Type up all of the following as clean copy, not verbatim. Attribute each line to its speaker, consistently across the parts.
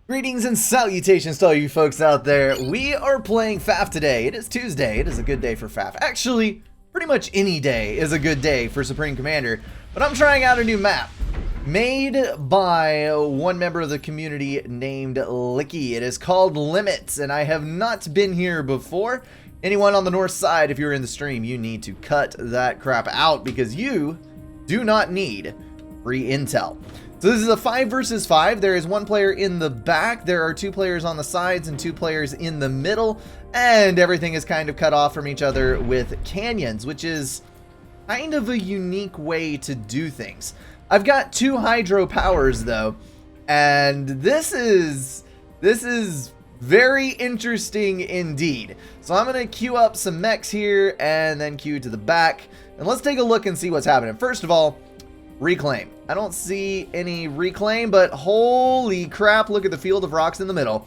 Speaker 1: Greetings and salutations to all you folks out there. We are playing FAF today. It is Tuesday. It is a good day for FAF. Actually, pretty much any day is a good day for Supreme Commander. But I'm trying out a new map made by one member of the community named Licky. It is called Limits, and I have not been here before. Anyone on the north side, if you're in the stream, you need to cut that crap out because you do not need free intel. So this is a 5 versus 5. There is one player in the back, there are 2 players on the sides and 2 players in the middle, and everything is kind of cut off from each other with canyons, which is kind of a unique way to do things. I've got 2 hydro powers though, and this is very interesting indeed. So I'm gonna queue up some mechs here and then queue to the back, and let's take a look and see what's happening. First of all, reclaim. I don't see any reclaim, but holy crap, look at the field of rocks in the middle.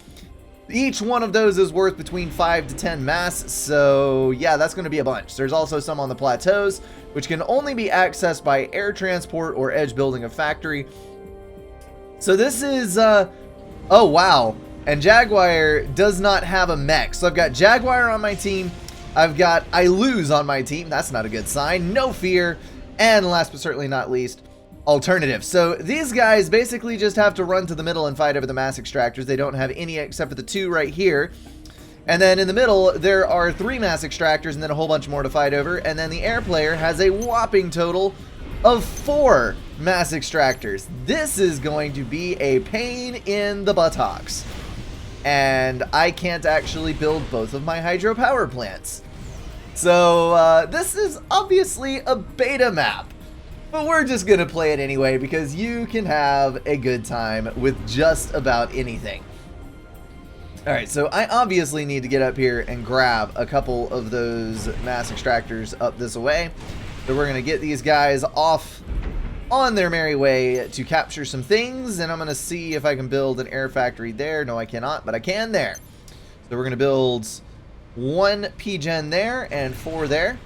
Speaker 1: Each one of those is worth between 5 to 10 mass, so yeah, that's going to be a bunch. There's also some on the plateaus, which can only be accessed by air transport or edge building a factory. So this is, oh wow, and Jaguar does not have a mech. So I've got Jaguar on my team, I've got I Lose on my team, that's not a good sign, No Fear, and last but certainly not least, Alternative. So these guys basically just have to run to the middle and fight over the mass extractors. They don't have any except for the 2 right here. And then in the middle, there are 3 mass extractors and then a whole bunch more to fight over. And then the air player has a whopping total of 4 mass extractors. This is going to be a pain in the buttocks. And I can't actually build both of my hydro power plants. So this is obviously a beta map. But we're just going to play it anyway because you can have a good time with just about anything. Alright, so I obviously need to get up here and grab a couple of those mass extractors up this way. So we're going to get these guys off on their merry way to capture some things. And I'm going to see if I can build an air factory there. No, I cannot, but I can there. So we're going to build 1 PGen there and 4 there.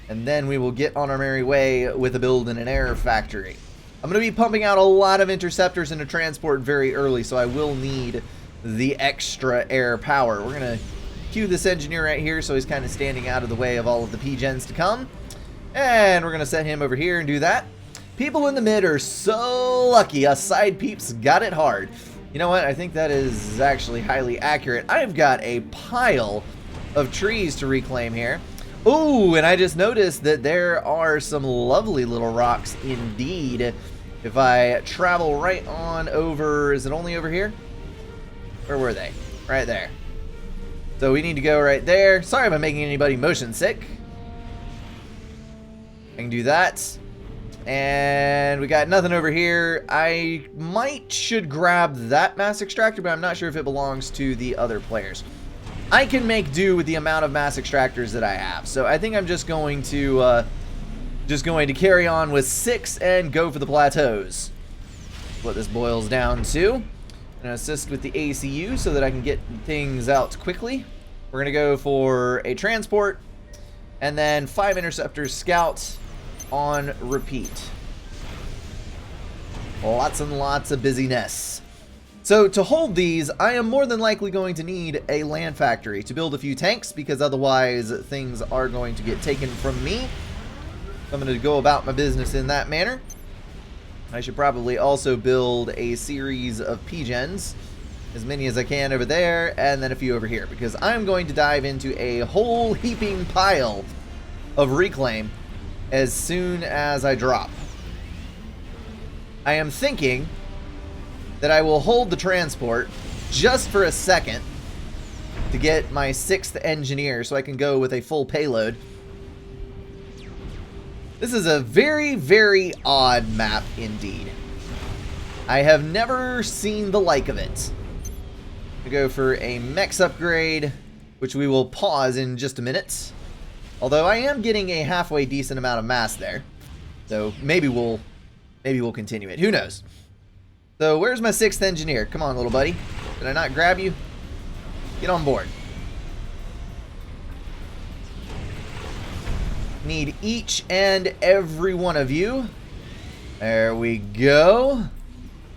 Speaker 1: And then we will get on our merry way with a build in an air factory. I'm going to be pumping out a lot of interceptors into transport very early, so I will need the extra air power. We're going to queue this engineer right here so he's kind of standing out of the way of all of the PGens to come. And we're going to set him over here and do that. People in the mid are so lucky. Us side peeps got it hard. You know what? I think that is actually highly accurate. I've got a pile of trees to reclaim here. Ooh, and I just noticed that there are some lovely little rocks indeed. If I travel right on over, is it only over here? Where were they? Right there. So we need to go right there. Sorry if I'm making anybody motion sick. I can do that. And we got nothing over here. I should grab that mass extractor, but I'm not sure if it belongs to the other players. I can make do with the amount of mass extractors that I have. So I think I'm just going to carry on with 6 and go for the plateaus. What this boils down to. I'm gonna assist with the ACU so that I can get things out quickly. We're gonna go for a transport and then 5 interceptors scout on repeat. Lots and lots of busyness. So to hold these, I am more than likely going to need a land factory to build a few tanks because otherwise things are going to get taken from me. I'm going to go about my business in that manner. I should probably also build a series of PGens, as many as I can over there, and then a few over here because I'm going to dive into a whole heaping pile of reclaim as soon as I drop. I am thinking that I will hold the transport just for a second to get my 6th engineer so I can go with a full payload. This is a very, very odd map indeed. I have never seen the like of it. I go for a mechs upgrade, which we will pause in just a minute. Although I am getting a halfway decent amount of mass there. So maybe we'll continue it. Who knows? So where's my 6th engineer? Come on, little buddy. Did I not grab you? Get on board. Need each and every one of you. There we go.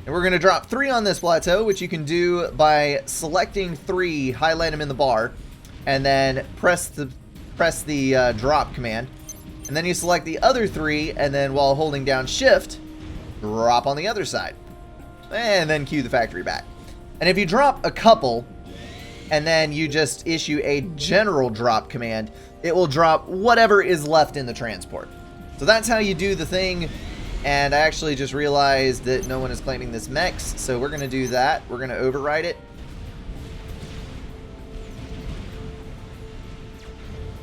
Speaker 1: And we're going to drop 3 on this plateau, which you can do by selecting 3, highlight them in the bar, and then press the drop command. And then you select the other 3, and then while holding down shift, drop on the other side. And then cue the factory back. And if you drop a couple, and then you just issue a general drop command, it will drop whatever is left in the transport. So that's how you do the thing. And I actually just realized that no one is claiming this mechs, so we're going to do that. We're going to override it.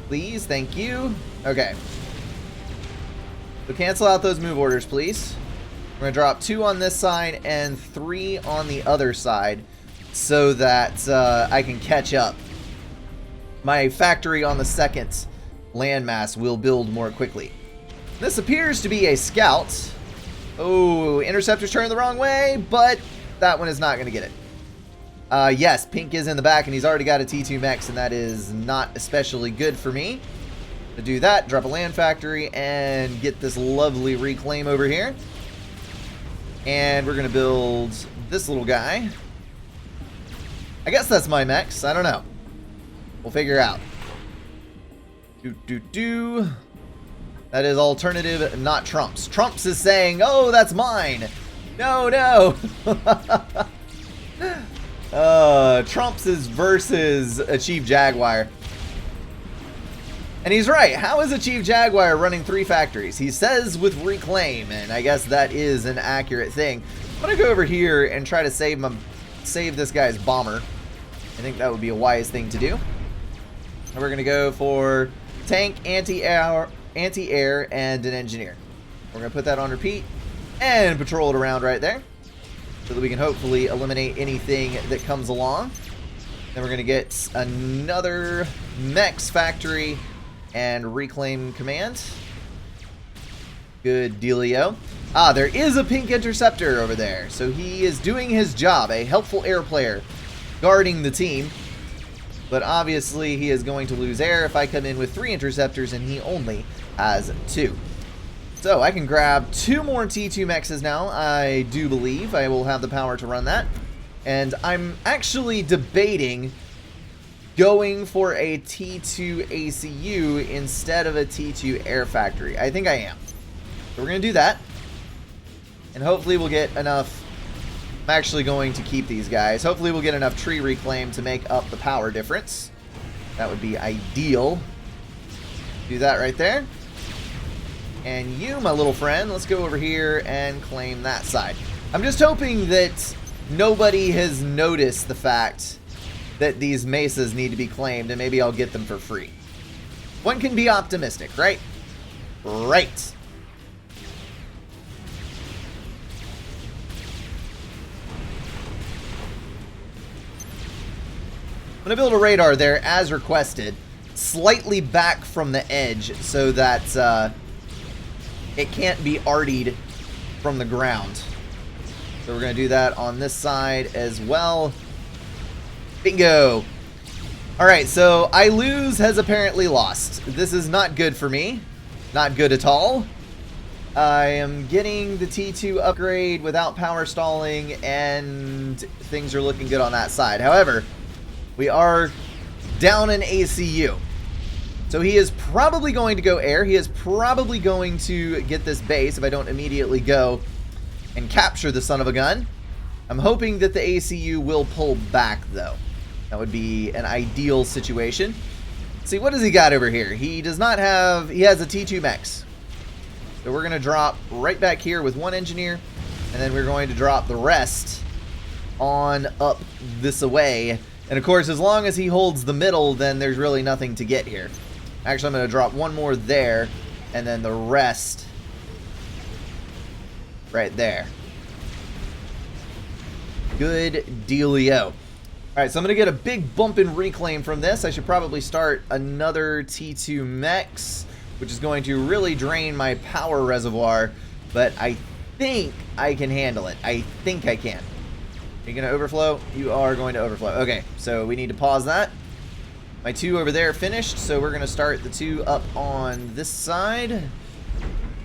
Speaker 1: Please, thank you. Okay. So cancel out those move orders, please. We're going to drop 2 on this side and 3 on the other side so that I can catch up. My factory on the second landmass will build more quickly. This appears to be a scout. Oh, interceptor's turning the wrong way, but that one is not going to get it. Yes, Pink is in the back, and he's already got a T2 mechs, and that is not especially good for me. To do that, drop a land factory and get this lovely reclaim over here. And we're going to build this little guy. I guess that's my mechs. I don't know. We'll figure out. That is alternative, not Trump's. Trump's is saying, oh, that's mine. No, no. Trump's is versus a Chief Jaguar. And he's right. How is a Chief Jaguar running 3 factories? He says with reclaim, and I guess that is an accurate thing. I'm going to go over here and try to save this guy's bomber. I think that would be a wise thing to do. And we're going to go for tank, anti-air, and an engineer. We're going to put that on repeat and patrol it around right there so that we can hopefully eliminate anything that comes along. Then we're going to get another mechs factory and reclaim command. Good dealio. Ah, there is a Pink interceptor over there, so he is doing his job, a helpful air player guarding the team. But obviously he is going to lose air if I come in with 3 interceptors and he only has 2. So I can grab 2 more T2 mexes now. I do believe I will have the power to run that. And I'm actually debating going for a T2 ACU instead of a T2 air factory. I think I am. So we're going to do that. And hopefully we'll get enough. I'm actually going to keep these guys. Hopefully we'll get enough tree reclaim to make up the power difference. That would be ideal. Do that right there. And you, my little friend, let's go over here and claim that side. I'm just hoping that nobody has noticed the fact that these mesas need to be claimed, and maybe I'll get them for free. One can be optimistic, right? Right. I'm going to build a radar there as requested, slightly back from the edge so that it can't be artied from the ground. So we're going to do that on this side as well. Bingo! Alright, so I lose has apparently lost. This is not good for me. Not good at all. I am getting the T2 upgrade without power stalling, and things are looking good on that side. However, we are down an ACU. So he is probably going to go air. He is probably going to get this base if I don't immediately go and capture the son of a gun. I'm hoping that the ACU will pull back, though. That would be an ideal situation. See, what does he got over here? He does not have... He has a T2 mechs. So we're going to drop right back here with 1 engineer, and then we're going to drop the rest on up this away. And of course, as long as he holds the middle, then there's really nothing to get here. Actually, I'm going to drop 1 more there, and then the rest right there. Good dealio. Alright, so I'm going to get a big bump in reclaim from this. I should probably start another T2 mechs, which is going to really drain my power reservoir, but I think I can handle it. I think I can. Are you going to overflow? You are going to overflow. Okay, so we need to pause that. My 2 over there finished, so we're going to start the 2 up on this side.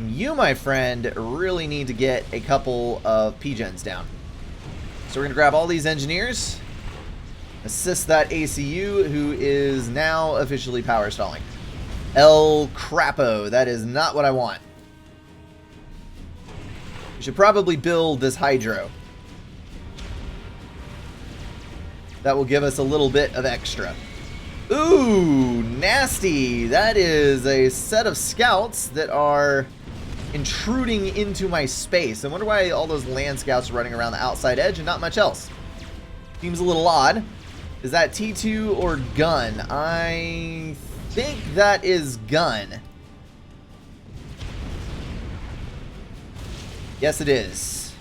Speaker 1: You, my friend, really need to get a couple of P-gens down. So we're going to grab all these engineers. Assist that ACU, who is now officially power stalling. El Crapo. That is not what I want. We should probably build this Hydro. That will give us a little bit of extra. Ooh, nasty. That is a set of scouts that are intruding into my space. I wonder why all those land scouts are running around the outside edge and not much else. Seems a little odd. Is that T2 or gun? I think that is gun. Yes, it is.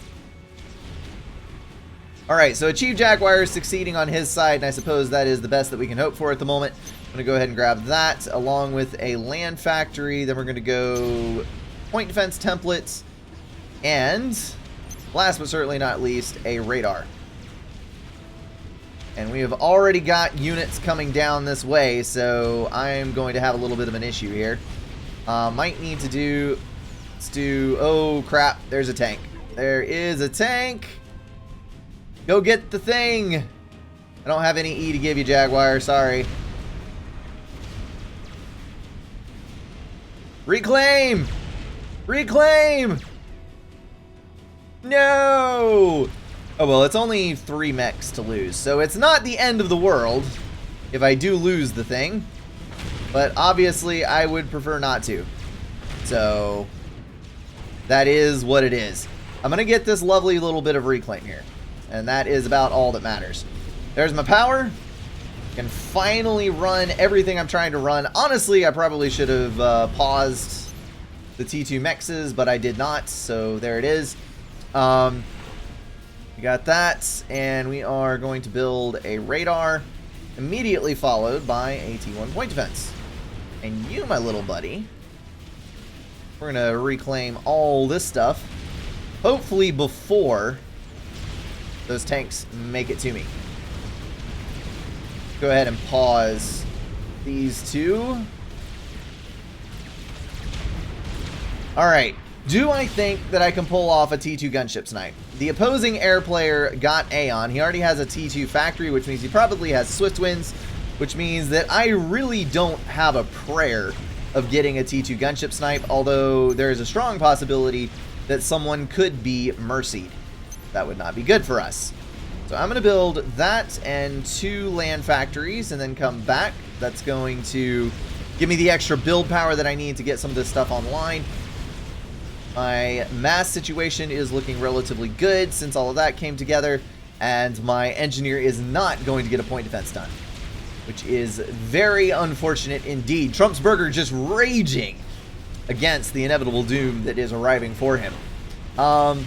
Speaker 1: Alright, so Achieve Jaguar is succeeding on his side, and I suppose that is the best that we can hope for at the moment. I'm going to go ahead and grab that, along with a land factory. Then we're going to go point defense templates, and last but certainly not least, a radar. And we have already got units coming down this way, so I'm going to have a little bit of an issue here. Might need to do... Let's do... Oh, crap. There's a tank. There is a tank. Go get the thing. I don't have any E to give you, Jaguar. Sorry. Reclaim! Reclaim! No! Oh, well, it's only 3 mechs to lose, so it's not the end of the world if I do lose the thing. But obviously, I would prefer not to. So, that is what it is. I'm going to get this lovely little bit of reclaim here. And that is about all that matters. There's my power. I can finally run everything I'm trying to run. Honestly, I probably should have paused the T2 mexes, but I did not, so there it is. We got that, and we are going to build a radar, immediately followed by a T1 point defense. And you, my little buddy, we're going to reclaim all this stuff, hopefully before those tanks make it to me. Go ahead and pause these two. Alright, do I think that I can pull off a T2 gunship snipe? The opposing air player got Aeon. He already has a T2 factory, which means he probably has Swift Winds, which means that I really don't have a prayer of getting a T2 gunship snipe, although there is a strong possibility that someone could be mercied. That would not be good for us. So I'm going to build that and 2 land factories and then come back. That's going to give me the extra build power that I need to get some of this stuff online. My mass situation is looking relatively good since all of that came together, and my engineer is not going to get a point defense done, which is very unfortunate indeed. Trump's Burger just raging against the inevitable doom that is arriving for him. Alright,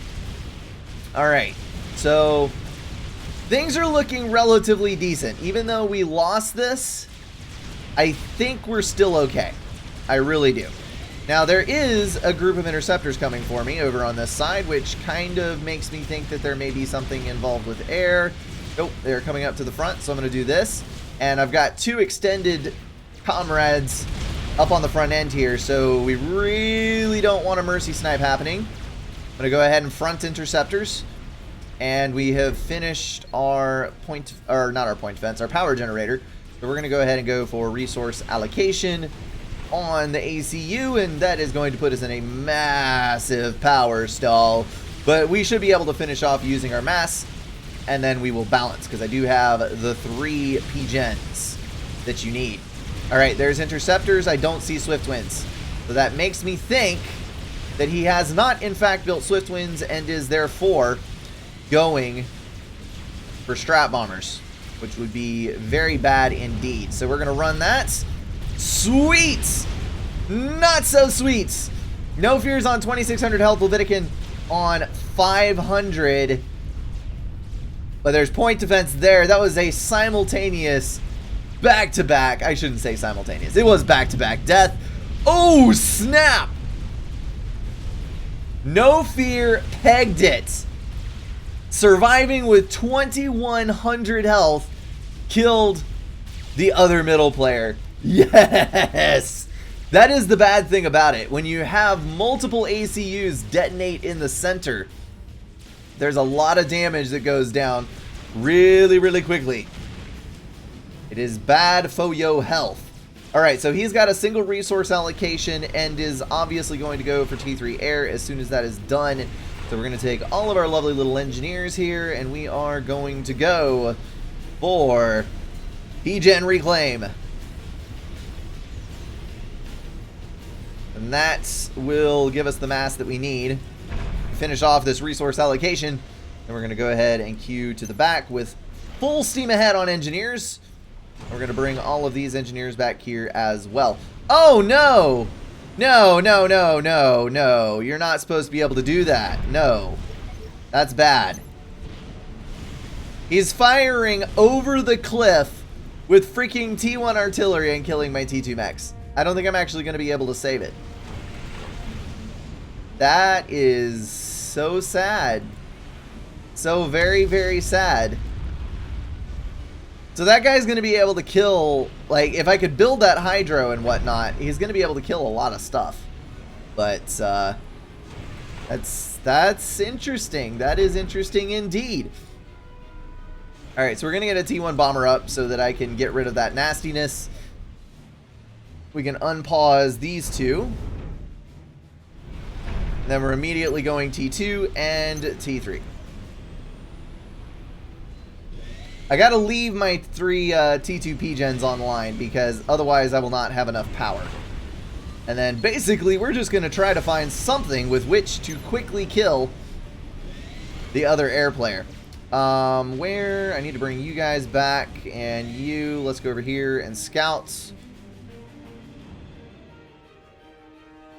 Speaker 1: so things are looking relatively decent. Even though we lost this, I think we're still okay. I really do. Now, there is a group of interceptors coming for me over on this side, which kind of makes me think that there may be something involved with air. Nope, they're coming up to the front, so I'm going to do this. And I've got 2 extended comrades up on the front end here, so we really don't want a mercy snipe happening. I'm going to go ahead and front interceptors. And we have finished our our power generator. So we're going to go ahead and go for resource allocation on the ACU, and that is going to put us in a massive power stall. But we should be able to finish off using our mass, and then we will balance, because I do have the 3 P-gens that you need. Alright, there's interceptors. I don't see Swift Winds. So that makes me think that he has not, in fact, built Swift Winds and is therefore going for strat bombers, which would be very bad indeed. So we're going to run that. Sweet! Not so sweet. No fears on 2600 health. Levitican on 500. But there's point defense there. That was a simultaneous back-to-back. I shouldn't say simultaneous. It was back-to-back death. Oh, snap! No fear pegged it. Surviving with 2100 health, killed the other middle player. Yes! That is the bad thing about it. When you have multiple ACUs detonate in the center, There's a lot of damage that goes down really, really quickly. It is bad for your health. Alright, so he's got a single resource allocation and is obviously going to go for T3 air as soon as that is done. So we're going to take all of our lovely little engineers here, and we are going to go for P-Gen Reclaim. And that will give us the mass that we need to finish off this resource allocation. And we're going to go ahead and queue to the back with full steam ahead on engineers. We're going to bring all of these engineers back here as well. Oh, no! No, no, no, no, no. You're not supposed to be able to do that. No. That's bad. He's firing over the cliff with freaking T1 artillery and killing my T2 mechs. I don't think I'm actually going to be able to save it. That is so sad. So very, very sad. So that guy's going to be able to kill, like, if I could build that hydro and whatnot, he's going to be able to kill a lot of stuff. But, that's interesting. That is interesting indeed. Alright, so we're going to get a T1 bomber up so that I can get rid of that nastiness. We can unpause these two. And then we're immediately going T2 and T3. I gotta leave my 3 T2 P-Gens online because otherwise I will not have enough power. And then basically we're just gonna try to find something with which to quickly kill the other air player. Where I need to bring you guys back, and you, let's go over here and scouts.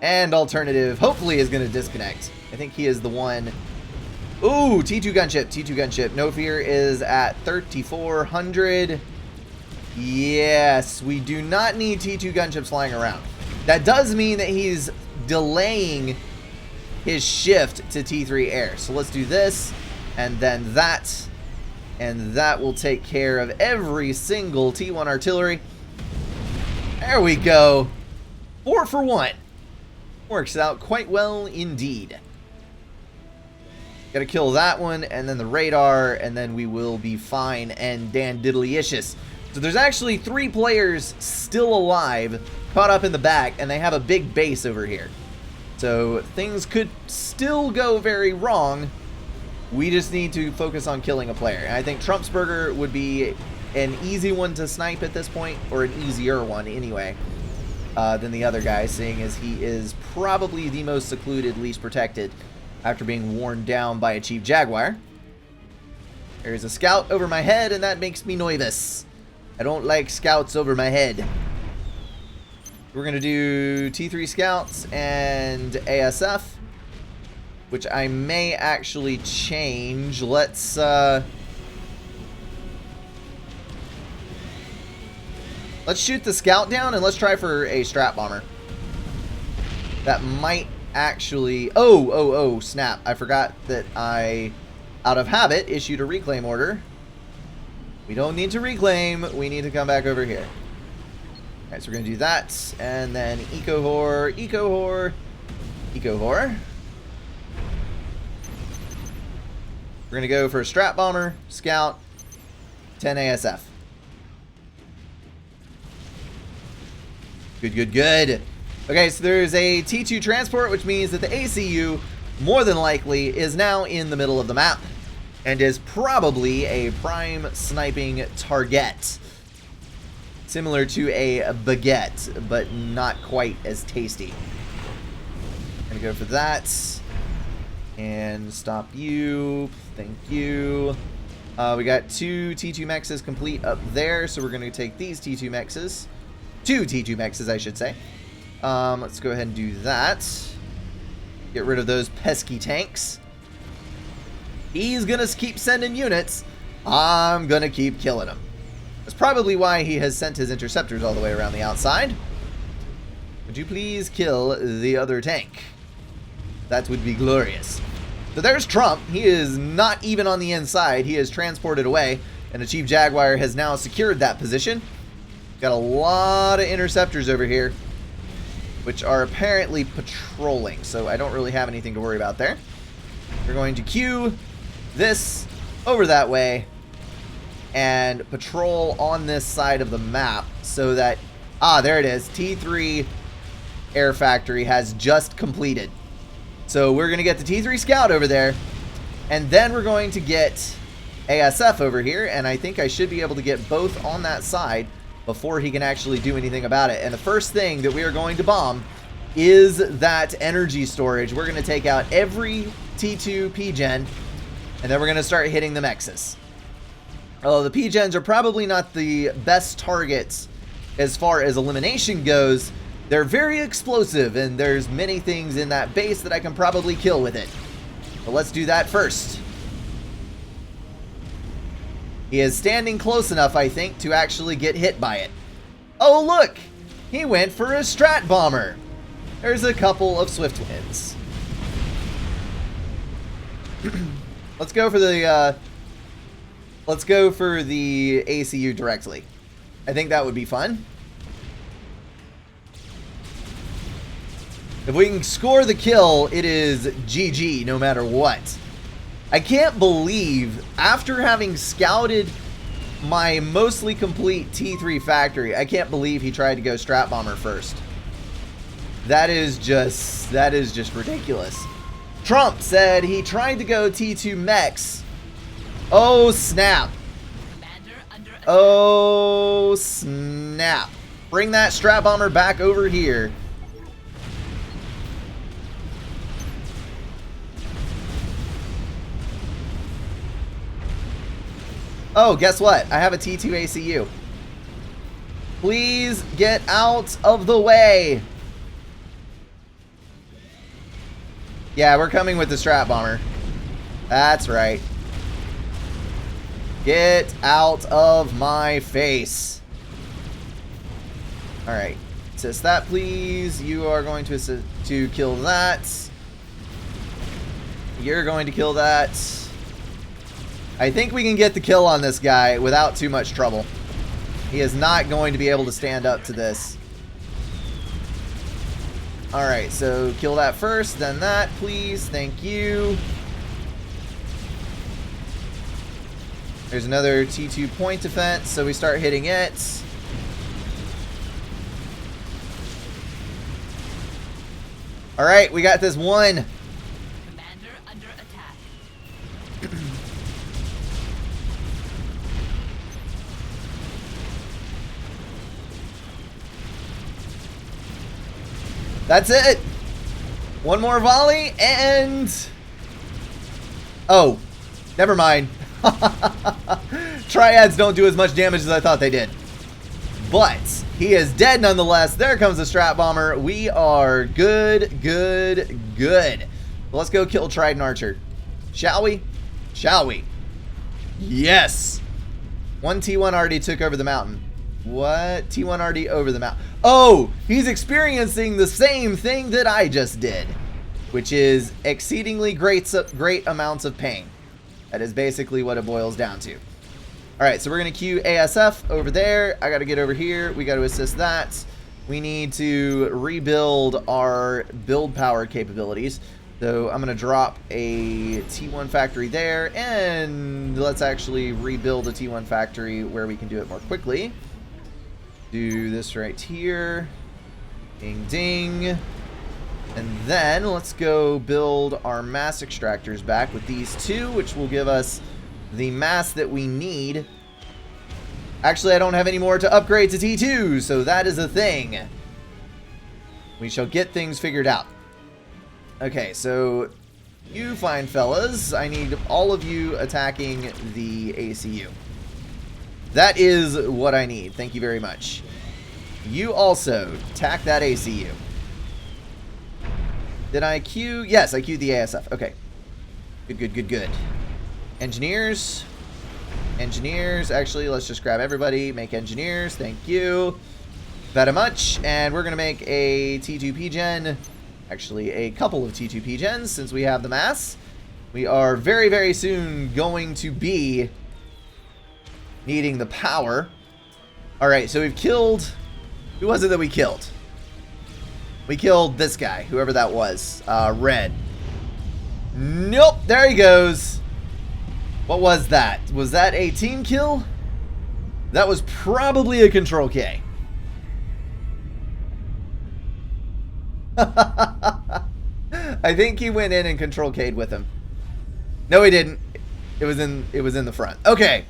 Speaker 1: And alternative hopefully is gonna disconnect. I think he is the one. Ooh, T2 gunship, T2 gunship. No Fear is at 3,400. Yes, we do not need T2 gunships flying around. That does mean that he's delaying his shift to T3 air. So let's do this, and then that, and that will take care of every single T1 artillery. There we go. 4 for 1. Works out quite well indeed. Gotta kill that one, and then the radar, and then we will be fine and dandiddlyicious. So there's actually 3 players still alive, caught up in the back, and they have a big base over here. So things could still go very wrong. We just need to focus on killing a player. And I think Trumpsburger would be an easy one to snipe at this point, or an easier one anyway, than the other guy, seeing as he is probably the most secluded, least protected, after being worn down by a Chief Jaguar. There's a scout over my head, and that makes me nervous. I don't like scouts over my head. We're going to do T3 scouts and ASF, which I may actually change. Let's shoot the scout down, and let's try for a strat bomber. That might actually... Oh, snap. I forgot that I, out of habit, issued a reclaim order. We don't need to reclaim. We need to come back over here. Alright, so we're going to do that. And then Eco-Hor, Eco-Hor, Eco-Hor. We're going to go for a strat bomber, scout, 10 ASF. Good, good, good. Okay, so there's a T2 transport, which means that the ACU, more than likely, is now in the middle of the map and is probably a prime sniping target. Similar to a baguette, but not quite as tasty. I'm gonna go for that. And stop you. Thank you. We got 2 T2 mexes complete up there, so we're gonna take these T2 mexes. 2 T2 mexes, I should say. Let's go ahead and do that. Get rid of those pesky tanks. He's gonna keep sending units. I'm gonna keep killing him. That's probably why he has sent his interceptors all the way around the outside. Would you please kill the other tank? That would be glorious. So there's Trump. He is not even on the inside. He is transported away, and the Chief Jaguar has now secured that position. Got a lot of interceptors over here, which are apparently patrolling, so I don't really have anything to worry about there. We're going to queue this over that way and patrol on this side of the map so that, there it is. T3 Air Factory has just completed. So we're going to get the T3 Scout over there, and then we're going to get ASF over here, and I think I should be able to get both on that side before he can actually do anything about it. And the first thing that we are going to bomb is that energy storage. We're going to take out every T2 P-Gen, and then we're going to start hitting the Mexes. Although the P-Gens are probably not the best targets as far as elimination goes, they're very explosive, and there's many things in that base that I can probably kill with it. But let's do that first. He is standing close enough, I think, to actually get hit by it. Oh, look! He went for a Strat Bomber. There's a couple of Swift wins. Let's go for the ACU directly. I think that would be fun. If we can score the kill, it is GG no matter what. I can't believe, after having scouted my mostly complete T3 factory, I can't believe he tried to go Strat Bomber first. That is just ridiculous. Trump said he tried to go T2 Mex. Oh, snap. Oh, snap. Bring that Strat Bomber back over here. Oh, guess what? I have a T2 ACU. Please get out of the way. Yeah, we're coming with the Strat Bomber. That's right. Get out of my face. Alright. Assist that, please. You are going to assist to kill that. You're going to kill that. I think we can get the kill on this guy without too much trouble. He is not going to be able to stand up to this. Alright, so kill that first, then that, please. Thank you. There's another T2 point defense, so we start hitting it. Alright, we got this one.
Speaker 2: Commander under attack.
Speaker 1: That's it. One more volley and... oh, never mind. Triads don't do as much damage as I thought they did. But he is dead nonetheless. There comes the Strat Bomber. We are good, good, good. Let's go kill Trident Archer. Shall we? Shall we? Yes. One T1 already took over the mountain. What? T1 already over the mountain. Oh, he's experiencing the same thing that I just did, which is exceedingly great amounts of pain. That is basically what it boils down to. All right, so we're going to queue ASF over there. I got to get over here. We got to assist that. We need to rebuild our build power capabilities. So I'm going to drop a T1 factory there, and let's actually rebuild a T1 factory where we can do it more quickly. Do this right here. Ding, ding. And then let's go build our mass extractors back with these two, which will give us the mass that we need. Actually, I don't have any more to upgrade to T2, so that is a thing. We shall get things figured out. Okay, so you fine fellas, I need all of you attacking the ACU. That is what I need. Thank you very much. You also attack that ACU. Did I queue? Yes, I queued the ASF. Okay. Good, good, good, good. Engineers. Engineers. Actually, let's just grab everybody. Make engineers. Thank you very much. And we're going to make a T2 P-Gen. Actually, a couple of T2 P-Gens since we have the mass. We are very, very soon going to be needing the power. Alright, so we've killed... who was it that we killed? We killed this guy, whoever that was. Red. Nope, there he goes. What was that? Was that a team kill? That was probably a Control K. I think he went in and Control K'd with him. No, he didn't. It was in the front. Okay.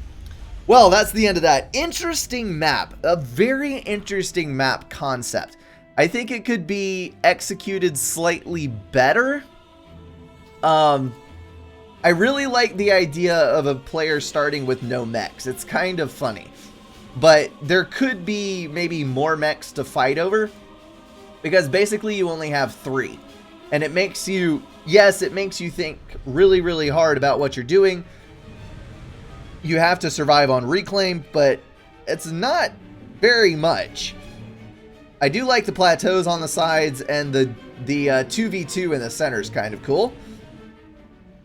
Speaker 1: Well, that's the end of that. Interesting map. A very interesting map concept. I think it could be executed slightly better. I really like the idea of a player starting with no mechs. It's kind of funny. But there could be maybe more mechs to fight over. Because basically you only have 3. And it makes you, yes, it makes you think really, really hard about what you're doing. You have to survive on reclaim, but it's not very much. I do like the plateaus on the sides, and the 2v2 in the center is kind of cool.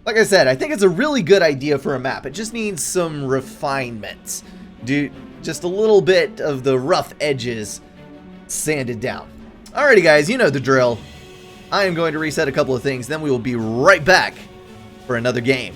Speaker 1: Like I said, I think it's a really good idea for a map. It just needs some refinements. Just a little bit of the rough edges sanded down. Alrighty guys, you know the drill. I am going to reset a couple of things, then we will be right back for another game.